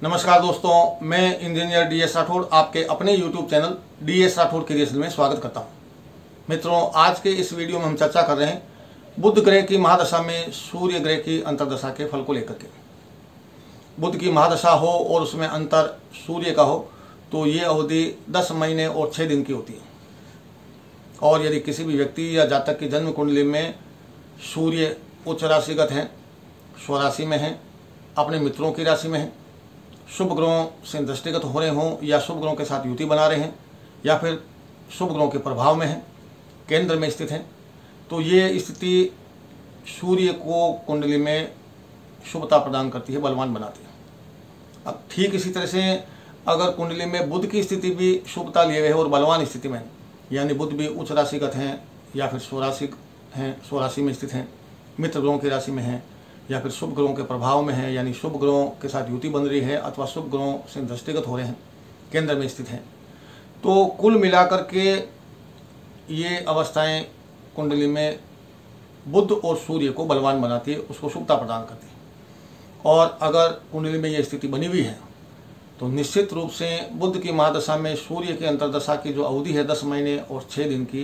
नमस्कार दोस्तों, मैं इंजीनियर DS राठौड़ आपके अपने YouTube channel DS Rathore creation में स्वागत करता हूं। मित्रों, आज के इस वीडियो में हम चर्चा कर रहे हैं बुध ग्रह की महादशा में सूर्य ग्रह की अंतर्दशा के फल को लेकर के। बुध की महादशा हो और उसमें अंतर सूर्य का हो तो ये अवधि 10 महीने और 6 दिन की होती है। और यदि किसी भी व्यक्ति या जातक की जन्म कुंडली में सूर्य उच्च राशिगत हैं, स्वराशि में हैं, अपने मित्रों की राशि में हैं, शुभ ग्रहों से दृष्टिगत हो रहे हों या शुभ ग्रहों के साथ युति बना रहे हैं या फिर शुभ ग्रहों के प्रभाव में हैं, केंद्र में स्थित हैं, तो ये स्थिति सूर्य को कुंडली में शुभता प्रदान करती है, बलवान बनाती है। अब ठीक इसी तरह से अगर कुंडली में बुध की स्थिति भी शुभता लिए हुए है और बलवान स्थिति में, यानी बुध भी उच्च राशिगत हैं या फिर स्वराशि में स्थित हैं, मित्र ग्रहों की राशि में हैं या फिर शुभ ग्रहों के प्रभाव में है, यानी शुभ ग्रहों के साथ युति बन रही है अथवा शुभ ग्रहों से दृष्टिगत हो रहे हैं, केंद्र में स्थित हैं, तो कुल मिलाकर के ये अवस्थाएं कुंडली में बुध और सूर्य को बलवान बनाती है, उसको शुभता प्रदान करती है। और अगर कुंडली में ये स्थिति बनी हुई है तो निश्चित रूप से बुध की महादशा में सूर्य की अंतर्दशा की जो अवधि है 10 महीने और 6 दिन की,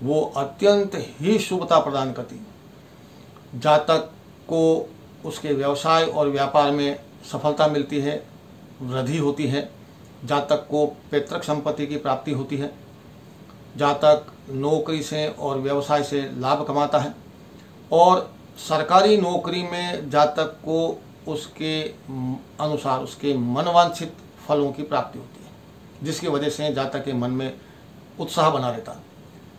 वो अत्यंत ही शुभता प्रदान करती है। जातक को उसके व्यवसाय और व्यापार में सफलता मिलती है, वृद्धि होती है, जातक को पैतृक संपत्ति की प्राप्ति होती है, जातक नौकरी से और व्यवसाय से लाभ कमाता है और सरकारी नौकरी में जातक को उसके अनुसार उसके मनवांछित फलों की प्राप्ति होती है, जिसकी वजह से जातक के मन में उत्साह बना रहता है।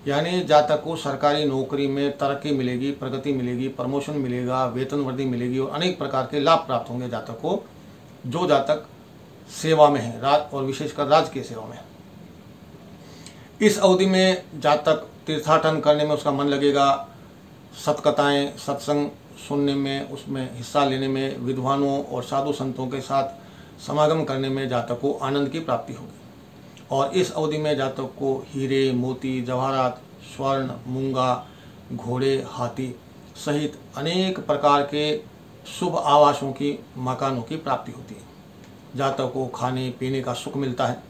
यानी जातक को सरकारी नौकरी में तरक्की मिलेगी, प्रगति मिलेगी, प्रमोशन मिलेगा, वेतन वृद्धि मिलेगी और अनेक प्रकार के लाभ प्राप्त होंगे जातक को, जो जातक सेवा में है, राज और विशेषकर राजकीय सेवा में है। इस अवधि में जातक तीर्थाटन करने में उसका मन लगेगा, सतकथाएं सत्संग सुनने में, उसमें हिस्सा लेने में, विद्वानों और साधु संतों के साथ समागम करने में जातक को आनंद की प्राप्ति होगी। और इस अवधि में जातक को हीरे, मोती, जवाहरात, स्वर्ण, मूंगा, घोड़े, हाथी सहित अनेक प्रकार के शुभ आवासों की, मकानों की प्राप्ति होती है। जातक को खाने पीने का सुख मिलता है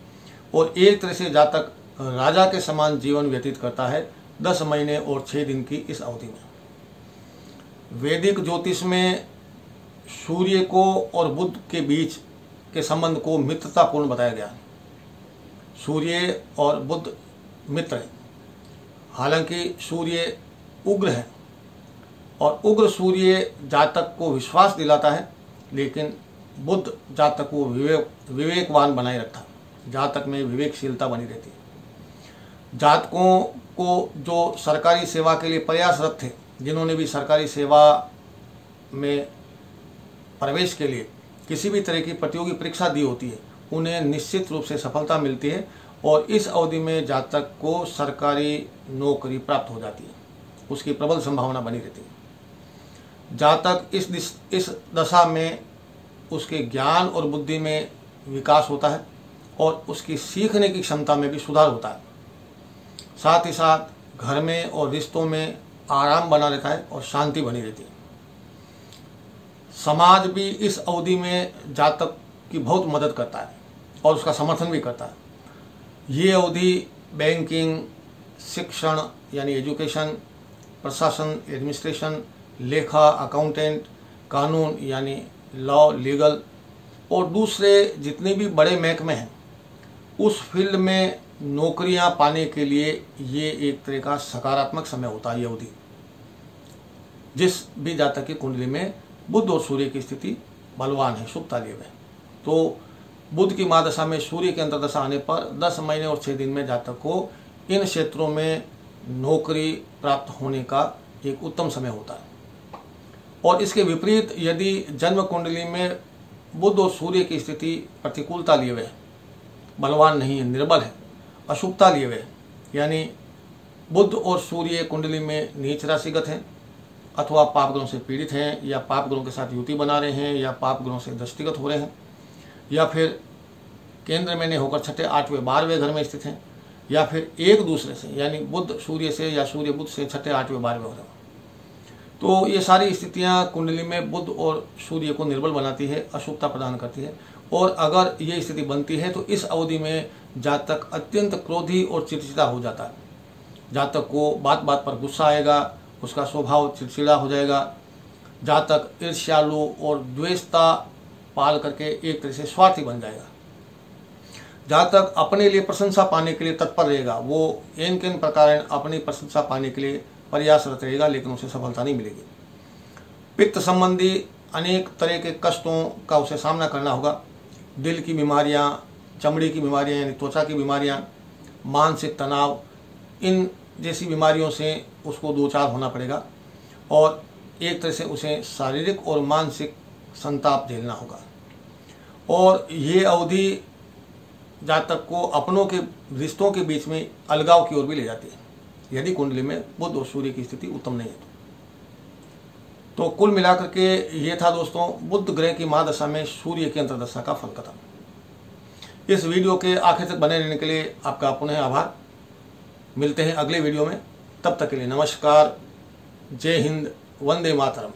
और एक तरह से जातक राजा के समान जीवन व्यतीत करता है 10 महीने और 6 दिन की इस अवधि में। वैदिक ज्योतिष में सूर्य को और बुध के बीच के संबंध को मित्रतापूर्ण बताया गया है। सूर्य और बुध मित्र हैं। हालांकि सूर्य उग्र है और उग्र सूर्य जातक को विश्वास दिलाता है, लेकिन बुध जातक को विवेकवान बनाए रखता है, जातक में विवेकशीलता बनी रहती है। जातकों को जो सरकारी सेवा के लिए प्रयासरत थे, जिन्होंने भी सरकारी सेवा में प्रवेश के लिए किसी भी तरह की प्रतियोगी परीक्षा दी होती है, उन्हें निश्चित रूप से सफलता मिलती है और इस अवधि में जातक को सरकारी नौकरी प्राप्त हो जाती है, उसकी प्रबल संभावना बनी रहती है। जातक इस दशा में उसके ज्ञान और बुद्धि में विकास होता है और उसकी सीखने की क्षमता में भी सुधार होता है। साथ ही साथ घर में और रिश्तों में आराम बना रहता है और शांति बनी रहती है। समाज भी इस अवधि में जातक की बहुत मदद करता है और उसका समर्थन भी करता है। ये अवधि बैंकिंग, शिक्षण यानी एजुकेशन, प्रशासन एडमिनिस्ट्रेशन, लेखा अकाउंटेंट, कानून यानी लॉ लीगल और दूसरे जितने भी बड़े महकमे हैं, उस फील्ड में नौकरियां पाने के लिए ये एक तरह का सकारात्मक समय होता है। ये अवधि जिस भी जातक की कुंडली में बुध और सूर्य की स्थिति बलवान है, शुभता लिए हुए, तो बुध की महादशा में सूर्य की अंतर्दशा आने पर 10 महीने और 6 दिन में जातक को इन क्षेत्रों में नौकरी प्राप्त होने का एक उत्तम समय होता है। और इसके विपरीत यदि जन्म कुंडली में बुध और सूर्य की स्थिति प्रतिकूलता लिए हुए, बलवान नहीं है, निर्बल है, अशुभता लिए हुए, यानी बुध और सूर्य कुंडली में नीच राशिगत हैं अथवा पाप ग्रहों से पीड़ित हैं या पाप ग्रहों के साथ युति बना रहे हैं या पाप ग्रहों से दृष्टिगत हो रहे हैं या फिर केंद्र में नहीं होकर 6ठे 8वें 12वें घर में स्थित हैं या फिर एक दूसरे से यानी बुध सूर्य से या सूर्य बुध से 6ठे 8वें 12वें हो रहे हैं, तो ये सारी स्थितियां कुंडली में बुध और सूर्य को निर्बल बनाती है, अशुभता प्रदान करती है। और अगर ये स्थिति बनती है तो इस अवधि में जातक अत्यंत क्रोधी और चिड़चिड़ा हो जाता है। जातक को बात बात पर गुस्सा आएगा, उसका स्वभाव चिड़चिड़ा हो जाएगा। जातक ईर्ष्यालु और द्वेषता पाल करके एक तरह से स्वार्थी बन जाएगा। जातक अपने लिए प्रशंसा पाने के लिए तत्पर रहेगा, वो इन किन प्रकार अपनी प्रशंसा पाने के लिए प्रयासरत रहेगा, लेकिन उसे सफलता नहीं मिलेगी। पित्त संबंधी अनेक तरह के कष्टों का उसे सामना करना होगा। दिल की बीमारियां, चमड़ी की बीमारियां यानी त्वचा की बीमारियां, मानसिक तनाव, इन जैसी बीमारियों से उसको दो चार होना पड़ेगा और एक तरह से उसे शारीरिक और मानसिक संताप झेलना होगा। और ये अवधि जातक को अपनों के रिश्तों के बीच में अलगाव की ओर भी ले जाती है, यदि कुंडली में बुध और सूर्य की स्थिति उत्तम नहीं है तो कुल मिलाकर के ये था दोस्तों बुध ग्रह की महादशा में सूर्य की अंतर्दशा का फल कथन। इस वीडियो के आखिर तक बने रहने के लिए आपका पुनः आभार। मिलते हैं अगले वीडियो में, तब तक के लिए नमस्कार, जय हिंद, वंदे मातरम।